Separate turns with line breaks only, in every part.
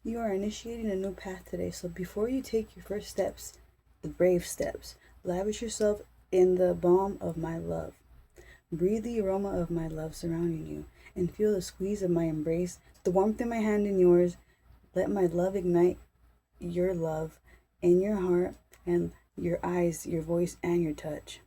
You are initiating a new path today, so before you take your first steps, the brave steps, lavish yourself in the balm of my love. Breathe the aroma of my love surrounding you, and feel the squeeze of my embrace, the warmth in my hand in yours. Let my love ignite your love in your heart and your eyes, your voice, and your touch.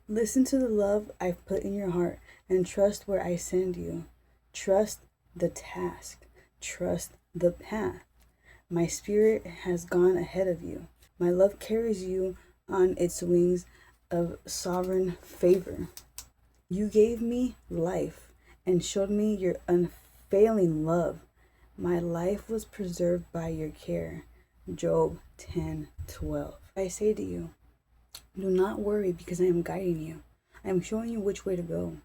Listen to the love I've put in your heart and trust where I send you. Trust the task. Trust the path. My spirit has gone ahead of you. My love carries you on its wings of sovereign favor. You gave me life and showed me your unfailing love. My life was preserved by your care. Job 10:12. I say to you, do not worry because I am guiding you. I am showing you which way to go.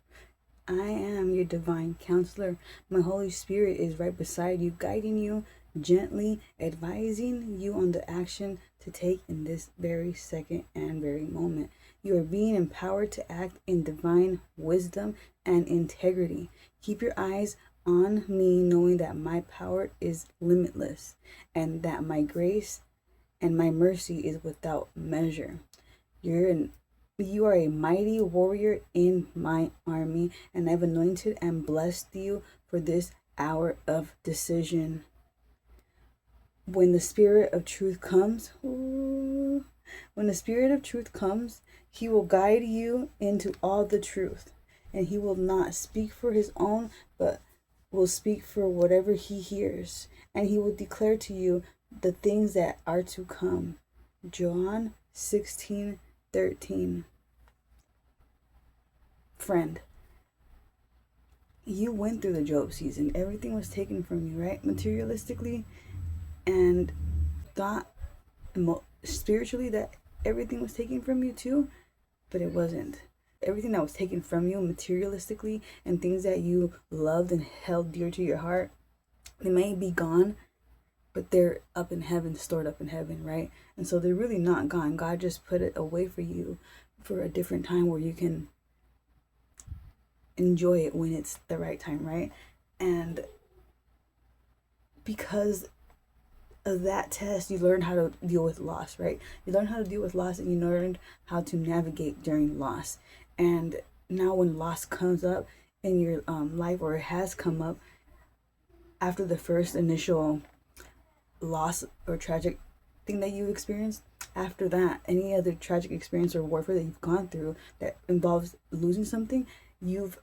I am your divine counselor. My Holy Spirit is right beside you, guiding you gently, advising you on the action to take in this very second and very moment. You are being empowered to act in divine wisdom and integrity. Keep your eyes on me, knowing that my power is limitless and that my grace and my mercy is without measure. You are a mighty warrior in my army, and I've anointed and blessed you for this hour of decision. When the Spirit of truth comes, when the Spirit of truth comes, he will guide you into all the truth, and he will not speak for his own, but will speak for whatever he hears, and he will declare to you the things that are to come. John 16:13. Friend, you went through the Job season. Everything was taken from you, right? Materialistically, and thought spiritually that everything was taken from you too, but it wasn't. Everything that was taken from you materialistically and things that you loved and held dear to your heart, they may be gone, but they're up in heaven, stored up in heaven, right? And so they're really not gone. God just put it away for you for a different time where you can enjoy it when it's the right time, right? And because of that test, you learned how to deal with loss, right? You learned how to deal with loss, and you learned how to navigate during loss. And now when loss comes up in your life, or it has come up after the first initial loss or tragic thing that you experienced, after that, any other tragic experience or warfare that you've gone through that involves losing something, you've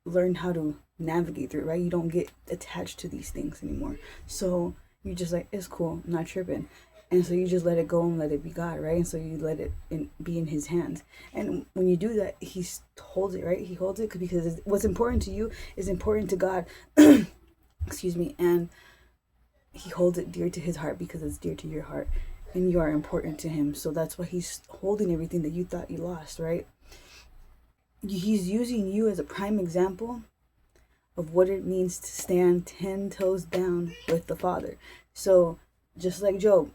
learned how to navigate through it, right? You don't get attached to these things anymore. So you're just like, it's cool, I'm not tripping. And so you just let it go and let it be God, right? And so you let it be in his hands. And when you do that, he holds it, right? He holds it because what's important to you is important to God. Excuse me. And he holds it dear to his heart because it's dear to your heart. And you are important to him. So that's why he's holding everything that you thought you lost, right? He's using you as a prime example of what it means to stand 10 toes down with the Father. So just like Job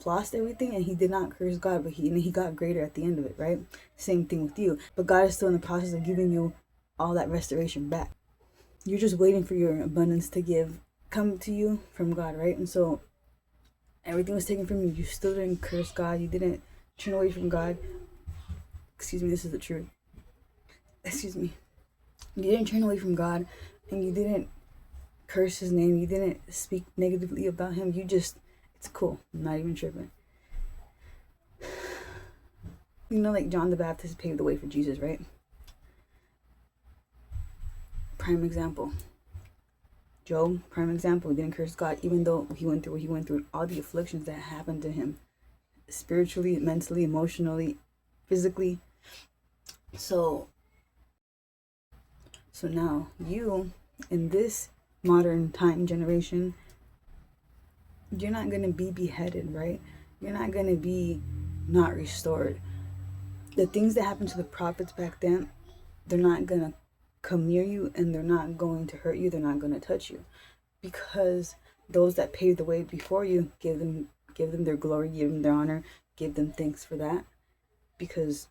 lost everything and he did not curse God, but he got greater at the end of it, right? Same thing with you. But God is still in the process of giving you all that restoration back. You're just waiting for your abundance to come to you from God, right? And so everything was taken from you. You still didn't curse God. You didn't turn away from God. Excuse me, this is the truth. Excuse me. You didn't turn away from God, and you didn't curse his name. You didn't speak negatively about him. You just, it's cool. I'm not even tripping. You know, like John the Baptist paved the way for Jesus, right? Prime example. Job, prime example. He didn't curse God, even though he went through what he went through, all the afflictions that happened to him, spiritually, mentally, emotionally, physically. So now you, in this modern time generation, you're not going to be beheaded, right? You're not going to be not restored. The things that happened to the prophets back then, they're not going to come near you, and they're not going to hurt you. They're not going to touch you, because those that paved the way before you, give them their glory, give them their honor, give them thanks for that, because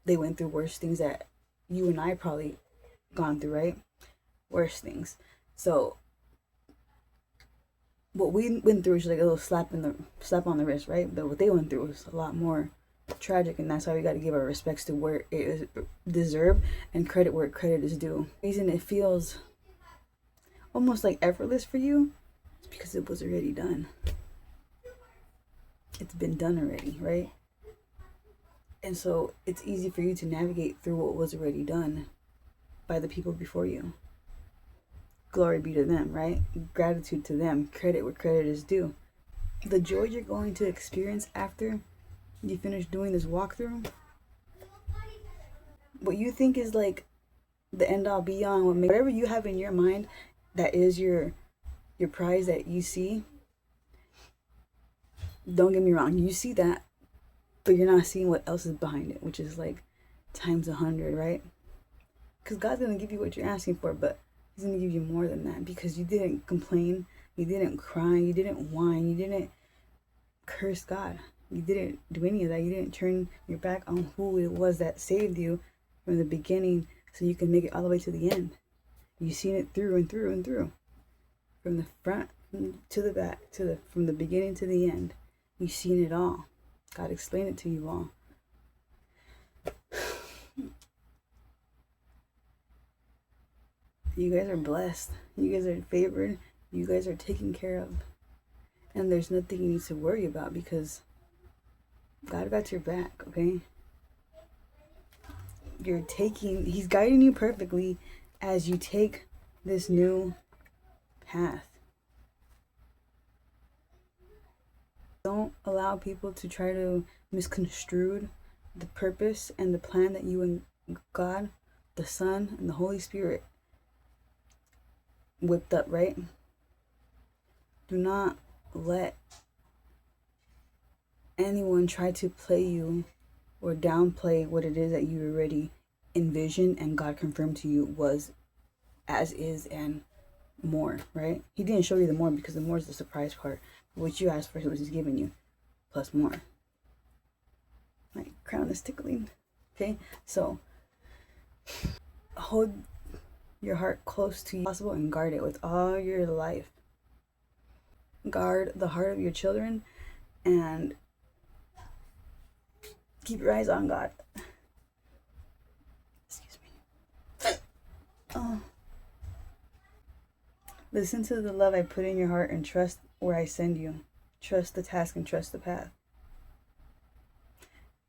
they went through worse things that you and I probably gone through, right? Worse things. So what we went through is like a little slap on the wrist, right? But what they went through was a lot more tragic, and that's why we got to give our respects to where it is deserved and credit where credit is due. The reason it feels almost like effortless for you is because it was already done. It's been done already, right? And so it's easy for you to navigate through what was already done by the people before you. Glory be to them, right? Gratitude to them. Credit where credit is due. The joy you're going to experience after you finish doing this walkthrough, what you think is like the end all be all, whatever you have in your mind that is your prize that you see, don't get me wrong, you see that, but you're not seeing what else is behind it, which is like times 100, right? Because God's going to give you what you're asking for, but he's going to give you more than that, because you didn't complain, you didn't cry, you didn't whine, you didn't curse God. You didn't do any of that. You didn't turn your back on who it was that saved you from the beginning so you can make it all the way to the end. You've seen it through and through and through. From the front to the back, from the beginning to the end. You've seen it all. God explained it to you all. You guys are blessed. You guys are favored. You guys are taken care of. And there's nothing you need to worry about, because God got your back, okay? He's guiding you perfectly as you take this new path. Don't allow people to try to misconstrue the purpose and the plan that you and God, the Son, and the Holy Spirit whipped up, right? Do not let anyone try to play you or downplay what it is that you already envisioned and God confirmed to you was as is and more, right? He didn't show you the more because the more is the surprise part. What you asked for, he was just giving you plus more. My crown is tickling. Okay, so hold your heart close to you possible and guard it with all your life. Guard the heart of your children and keep your eyes on God. Excuse me. Oh. Listen to the love I put in your heart and trust where I send you. Trust the task and trust the path.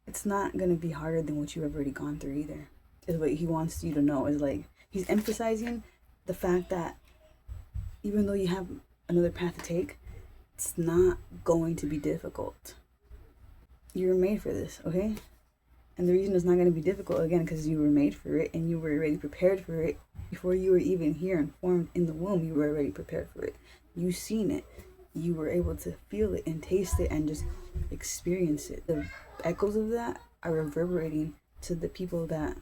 It's not going to be harder than what you've already gone through either. Is what he wants you to know. Is like he's emphasizing the fact that even though you have another path to take, it's not going to be difficult. You were made for this, okay? And the reason it's not going to be difficult, again, because you were made for it and you were already prepared for it. Before you were even here and formed in the womb, you were already prepared for it. You seen it. You were able to feel it and taste it and just experience it. The echoes of that are reverberating to the people that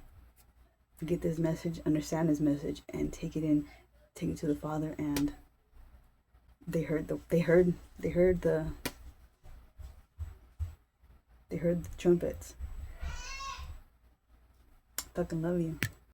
get this message, understand this message, and take it in, take it to the Father, and they heard the trumpets. Fucking love you.